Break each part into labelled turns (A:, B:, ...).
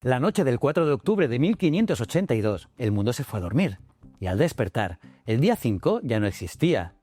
A: La noche del 4 de octubre de 1582, el mundo se fue a dormir. Y al despertar, el día 5 ya no existía.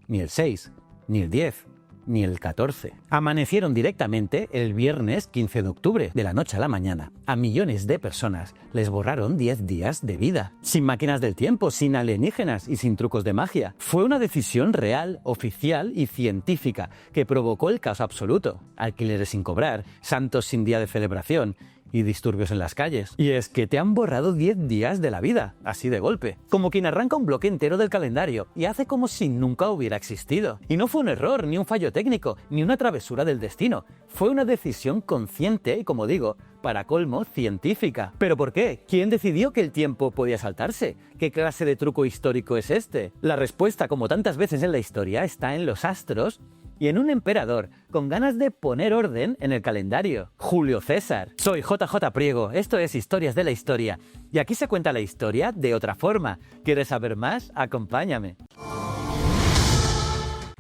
A: Ni el 6, ni el 10, ni el 14. Amanecieron directamente el viernes 15 de octubre, de la noche a la mañana. A millones de personas les borraron 10 días de vida. Sin máquinas del tiempo, sin alienígenas y sin trucos de magia. Fue una decisión real, oficial y científica que provocó el caos absoluto. Alquileres sin cobrar, santos sin día de celebración y disturbios en las calles. Y es que te han borrado 10 días de la vida, así de golpe. Como quien arranca un bloque entero del calendario y hace como si nunca hubiera existido. Y no fue un error, ni un fallo técnico, ni una travesura del destino. Fue una decisión consciente y, como digo, para colmo, científica. ¿Pero por qué? ¿Quién decidió que el tiempo podía saltarse? ¿Qué clase de truco histórico es este? La respuesta, como tantas veces en la historia, está en los astros y en un emperador con ganas de poner orden en el calendario, Julio César. Soy JJ Priego, esto es Historias de la Historia, y aquí se cuenta la historia de otra forma. ¿Quieres saber más? Acompáñame.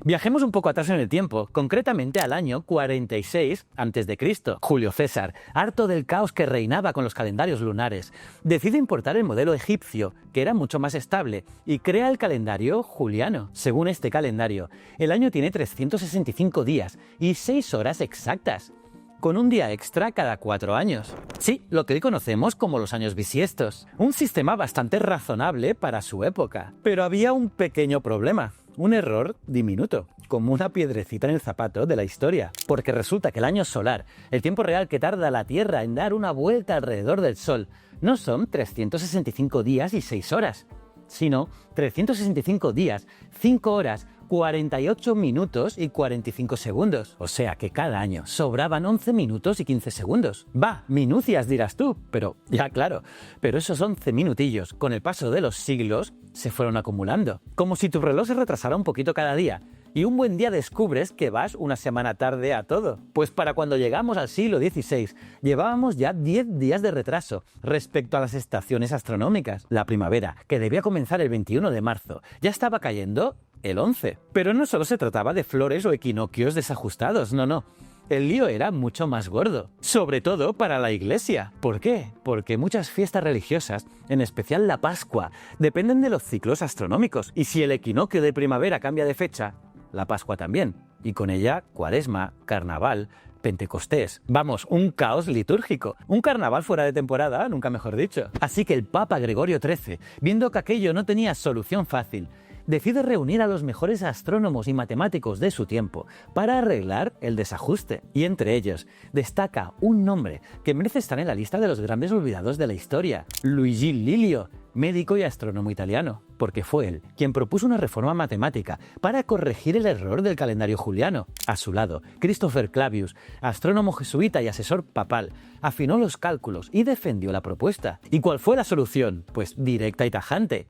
A: Viajemos un poco atrás en el tiempo, concretamente al año 46 a.C. Julio César, harto del caos que reinaba con los calendarios lunares, decide importar el modelo egipcio, que era mucho más estable, y crea el calendario juliano. Según este calendario, el año tiene 365 días y 6 horas exactas, con un día extra cada 4 años. Sí, lo que hoy conocemos como los años bisiestos. Un sistema bastante razonable para su época. Pero había un pequeño problema. Un error diminuto, como una piedrecita en el zapato de la historia. Porque resulta que el año solar, el tiempo real que tarda la Tierra en dar una vuelta alrededor del Sol, no son 365 días y 6 horas, sino 365 días, 5 horas, 48 minutos y 45 segundos. O sea que cada año sobraban 11 minutos y 15 segundos. Va, minucias dirás tú, pero ya claro. Pero esos 11 minutillos, con el paso de los siglos, se fueron acumulando. Como si tu reloj se retrasara un poquito cada día. Y un buen día descubres que vas una semana tarde a todo. Pues para cuando llegamos al siglo XVI, llevábamos ya 10 días de retraso respecto a las estaciones astronómicas. La primavera, que debía comenzar el 21 de marzo, ya estaba cayendo el 11. Pero no solo se trataba de flores o equinoccios desajustados, no. El lío era mucho más gordo, sobre todo para la Iglesia. ¿Por qué? Porque muchas fiestas religiosas, en especial la Pascua, dependen de los ciclos astronómicos. Y si el equinoccio de primavera cambia de fecha, la Pascua también. Y con ella, Cuaresma, Carnaval, Pentecostés. Vamos, un caos litúrgico. Un carnaval fuera de temporada, nunca mejor dicho. Así que el Papa Gregorio XIII, viendo que aquello no tenía solución fácil, decide reunir a los mejores astrónomos y matemáticos de su tiempo para arreglar el desajuste. Y entre ellos destaca un nombre que merece estar en la lista de los grandes olvidados de la historia: Luigi Lilio, médico y astrónomo italiano, porque fue él quien propuso una reforma matemática para corregir el error del calendario juliano. A su lado, Christopher Clavius, astrónomo jesuita y asesor papal, afinó los cálculos y defendió la propuesta. ¿Y cuál fue la solución? Pues directa y tajante: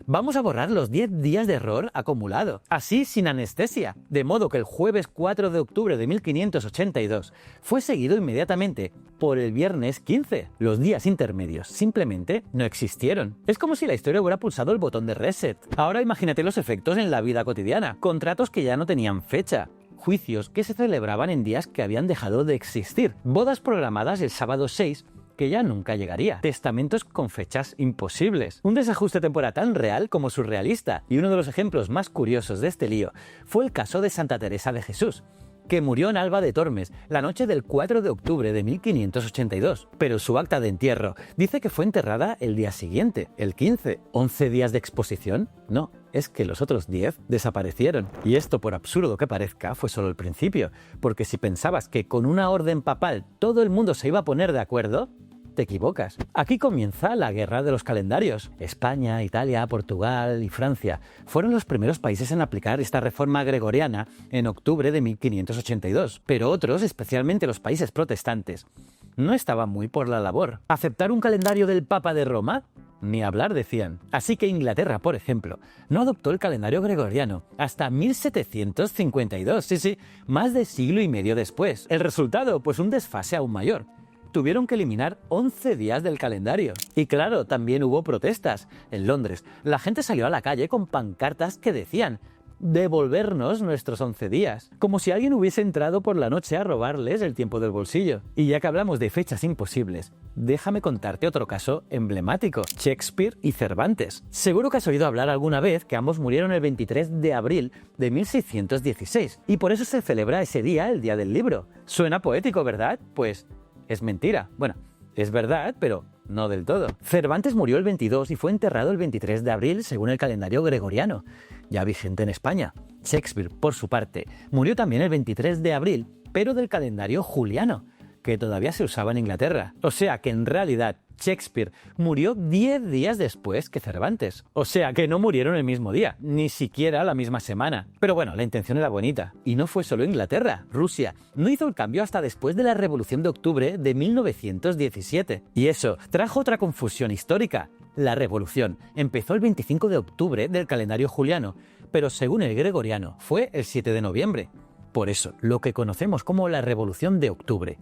A: vamos a borrar los 10 días de error acumulado, así sin anestesia. De modo que el jueves 4 de octubre de 1582 fue seguido inmediatamente por el viernes 15. Los días intermedios simplemente no existieron. Es como si la historia hubiera pulsado el botón de reset. Ahora imagínate los efectos en la vida cotidiana. Contratos que ya no tenían fecha. Juicios que se celebraban en días que habían dejado de existir. Bodas programadas el sábado 6, que ya nunca llegaría. Testamentos con fechas imposibles. Un desajuste temporal tan real como surrealista. Y uno de los ejemplos más curiosos de este lío fue el caso de Santa Teresa de Jesús, que murió en Alba de Tormes la noche del 4 de octubre de 1582. Pero su acta de entierro dice que fue enterrada el día siguiente, el 15. ¿11 días de exposición? No, es que los otros 10 desaparecieron. Y esto, por absurdo que parezca, fue solo el principio, porque si pensabas que con una orden papal todo el mundo se iba a poner de acuerdo, te equivocas. Aquí comienza la guerra de los calendarios. España, Italia, Portugal y Francia fueron los primeros países en aplicar esta reforma gregoriana en octubre de 1582, pero otros, especialmente los países protestantes, no estaban muy por la labor. ¿Aceptar un calendario del Papa de Roma? Ni hablar, decían. Así que Inglaterra, por ejemplo, no adoptó el calendario gregoriano hasta 1752, sí, más de siglo y medio después. ¿El resultado? Pues un desfase aún mayor. Tuvieron que eliminar 11 días del calendario. Y claro, también hubo protestas. En Londres, la gente salió a la calle con pancartas que decían: devolvernos nuestros 11 días, como si alguien hubiese entrado por la noche a robarles el tiempo del bolsillo. Y ya que hablamos de fechas imposibles, déjame contarte otro caso emblemático: Shakespeare y Cervantes. Seguro que has oído hablar alguna vez que ambos murieron el 23 de abril de 1616, y por eso se celebra ese día el Día del Libro. Suena poético, ¿verdad? Pues es mentira. Bueno, es verdad, pero no del todo. Cervantes murió el 22 y fue enterrado el 23 de abril según el calendario gregoriano, ya vigente en España. Shakespeare, por su parte, murió también el 23 de abril, pero del calendario juliano, que todavía se usaba en Inglaterra. O sea que en realidad Shakespeare murió 10 días después que Cervantes. O sea que no murieron el mismo día, ni siquiera la misma semana. Pero bueno, la intención era bonita. Y no fue solo Inglaterra. Rusia no hizo el cambio hasta después de la Revolución de Octubre de 1917. Y eso trajo otra confusión histórica. La revolución empezó el 25 de octubre del calendario juliano, pero según el gregoriano fue el 7 de noviembre. Por eso, lo que conocemos como la Revolución de Octubre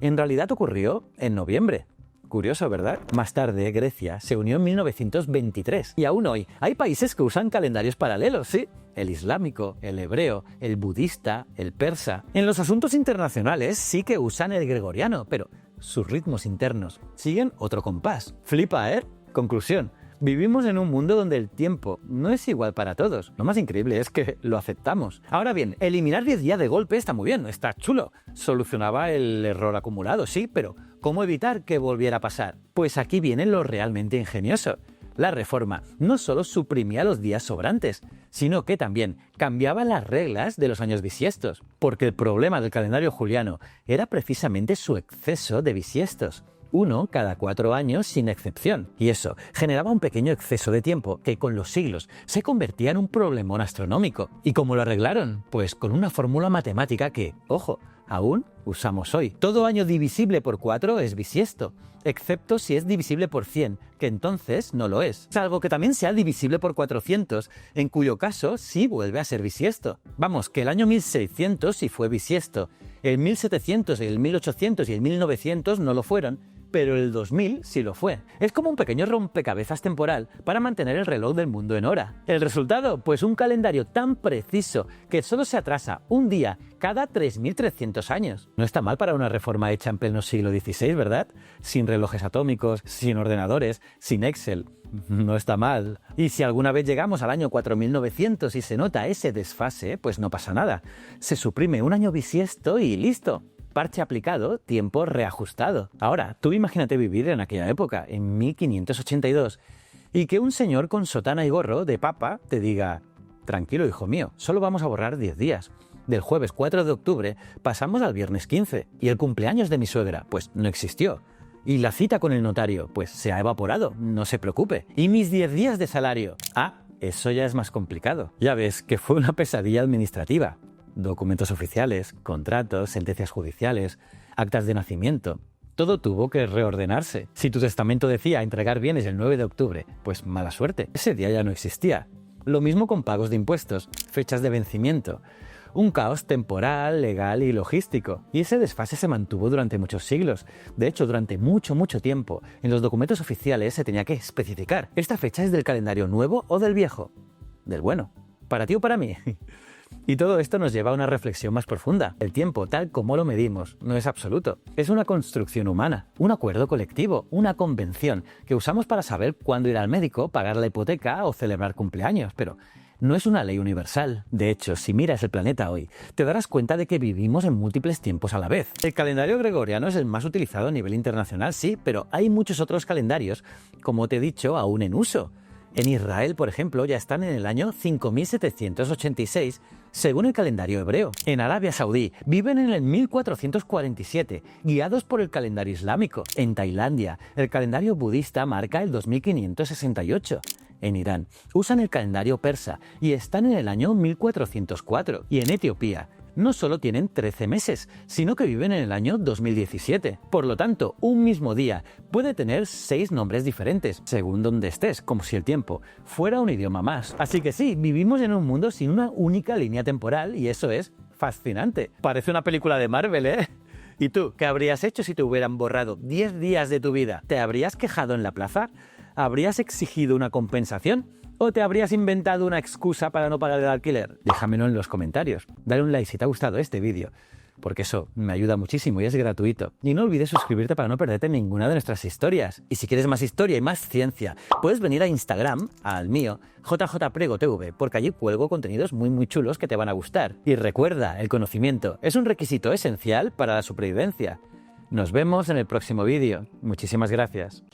A: en realidad ocurrió en noviembre. Curioso, ¿verdad? Más tarde, Grecia se unió en 1923 y aún hoy hay países que usan calendarios paralelos, ¿sí? El islámico, el hebreo, el budista, el persa. En los asuntos internacionales sí que usan el gregoriano, pero sus ritmos internos siguen otro compás. Flipa, ¿eh? Conclusión: vivimos en un mundo donde el tiempo no es igual para todos. Lo más increíble es que lo aceptamos. Ahora bien, eliminar 10 días de golpe está muy bien, está chulo. Solucionaba el error acumulado, sí, pero ¿cómo evitar que volviera a pasar? Pues aquí viene lo realmente ingenioso. La reforma no solo suprimía los días sobrantes, sino que también cambiaba las reglas de los años bisiestos, porque el problema del calendario juliano era precisamente su exceso de bisiestos. Uno cada 4 años sin excepción, y eso generaba un pequeño exceso de tiempo que con los siglos se convertía en un problemón astronómico. ¿Y cómo lo arreglaron? Pues con una fórmula matemática que, ojo, aún usamos hoy. Todo año divisible por 4 es bisiesto, excepto si es divisible por 100, que entonces no lo es. Salvo que también sea divisible por 400, en cuyo caso sí vuelve a ser bisiesto. Vamos, que el año 1600 sí fue bisiesto, el 1700, el 1800 y el 1900 no lo fueron, pero el 2000 sí lo fue. Es como un pequeño rompecabezas temporal para mantener el reloj del mundo en hora. ¿El resultado? Pues un calendario tan preciso que solo se atrasa un día cada 3.300 años. No está mal para una reforma hecha en pleno siglo XVI, ¿verdad? Sin relojes atómicos, sin ordenadores, sin Excel. No está mal. Y si alguna vez llegamos al año 4900 y se nota ese desfase, pues no pasa nada. Se suprime un año bisiesto y listo. Parche aplicado, tiempo reajustado. Ahora, tú imagínate vivir en aquella época, en 1582, y que un señor con sotana y gorro de papa te diga: tranquilo, hijo mío, solo vamos a borrar 10 días. Del jueves 4 de octubre pasamos al viernes 15, y el cumpleaños de mi suegra, pues no existió. Y la cita con el notario, pues se ha evaporado, no se preocupe. Y mis 10 días de salario. Ah, eso ya es más complicado. Ya ves que fue una pesadilla administrativa. Documentos oficiales, contratos, sentencias judiciales, actas de nacimiento. Todo tuvo que reordenarse. Si tu testamento decía entregar bienes el 9 de octubre, pues mala suerte. Ese día ya no existía. Lo mismo con pagos de impuestos, fechas de vencimiento. Un caos temporal, legal y logístico. Y ese desfase se mantuvo durante muchos siglos. De hecho, durante mucho tiempo, en los documentos oficiales se tenía que especificar: ¿esta fecha es del calendario nuevo o del viejo? Del bueno. ¿Para ti o para mí? Y todo esto nos lleva a una reflexión más profunda. El tiempo, tal como lo medimos, no es absoluto. Es una construcción humana, un acuerdo colectivo, una convención que usamos para saber cuándo ir al médico, pagar la hipoteca o celebrar cumpleaños, pero no es una ley universal. De hecho, si miras el planeta hoy, te darás cuenta de que vivimos en múltiples tiempos a la vez. El calendario gregoriano es el más utilizado a nivel internacional, sí, pero hay muchos otros calendarios, como te he dicho, aún en uso. En Israel, por ejemplo, ya están en el año 5786, según el calendario hebreo. En Arabia Saudí viven en el 1447, guiados por el calendario islámico. En Tailandia, el calendario budista marca el 2568. En Irán usan el calendario persa y están en el año 1404. Y en Etiopía no solo tienen 13 meses, sino que viven en el año 2017. Por lo tanto, un mismo día puede tener 6 nombres diferentes, según donde estés, como si el tiempo fuera un idioma más. Así que sí, vivimos en un mundo sin una única línea temporal y eso es fascinante. Parece una película de Marvel, ¿eh? ¿Y tú, qué habrías hecho si te hubieran borrado 10 días de tu vida? ¿Te habrías quejado en la plaza? ¿Habrías exigido una compensación? ¿O te habrías inventado una excusa para no pagar el alquiler? Déjamelo en los comentarios. Dale un like si te ha gustado este vídeo, porque eso me ayuda muchísimo y es gratuito. Y no olvides suscribirte para no perderte ninguna de nuestras historias. Y si quieres más historia y más ciencia, puedes venir a Instagram, al mío, JJPregoTV, porque allí cuelgo contenidos muy chulos que te van a gustar. Y recuerda, el conocimiento es un requisito esencial para la supervivencia. Nos vemos en el próximo vídeo. Muchísimas gracias.